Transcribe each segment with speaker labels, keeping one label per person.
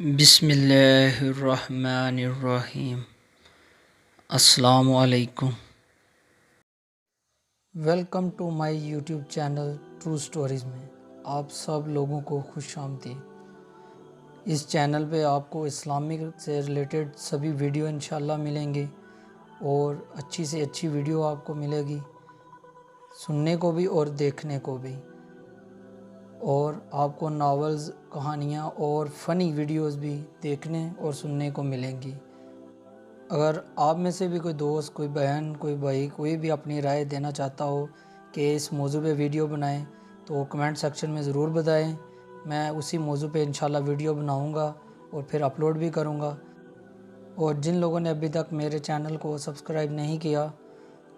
Speaker 1: بسم اللہ الرحمن الرحیم۔ السلام علیکم۔ Welcome to my YouTube channel true stories میں آپ سب لوگوں کو خوش آمدید۔ اس چینل پہ آپ کو اسلامک سے ریلیٹڈ سبھی ویڈیو انشاءاللہ ملیں گے اور اچھی سے اچھی ویڈیو آپ کو ملے گی سننے کو بھی اور دیکھنے کو بھی، اور آپ کو ناولز، کہانیاں اور فنی ویڈیوز بھی دیکھنے اور سننے کو ملیں گی۔ اگر آپ میں سے بھی کوئی دوست، کوئی بہن، کوئی بھائی، کوئی بھی اپنی رائے دینا چاہتا ہو کہ اس موضوع پہ ویڈیو بنائیں تو کمنٹ سیکشن میں ضرور بتائیں۔ میں اسی موضوع پہ انشاءاللہ ویڈیو بناؤں گا اور پھر اپلوڈ بھی کروں گا۔ اور جن لوگوں نے ابھی تک میرے چینل کو سبسکرائب نہیں کیا،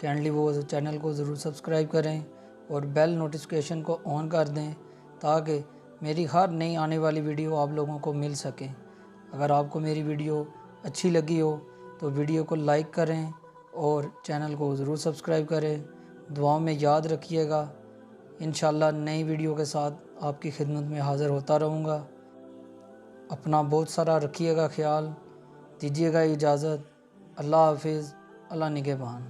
Speaker 1: کائنڈلی وہ چینل کو ضرور سبسکرائب کریں اور بیل نوٹیفیکیشن کو آن کر دیں تاکہ میری ہر نئی آنے والی ویڈیو آپ لوگوں کو مل سکے۔ اگر آپ کو میری ویڈیو اچھی لگی ہو تو ویڈیو کو لائک کریں اور چینل کو ضرور سبسکرائب کریں۔ دعاؤں میں یاد رکھیے گا۔ انشاءاللہ نئی ویڈیو کے ساتھ آپ کی خدمت میں حاضر ہوتا رہوں گا۔ اپنا بہت سارا رکھیے گا خیال، دیجیے گا اجازت۔ اللہ حافظ، اللہ نگہبان۔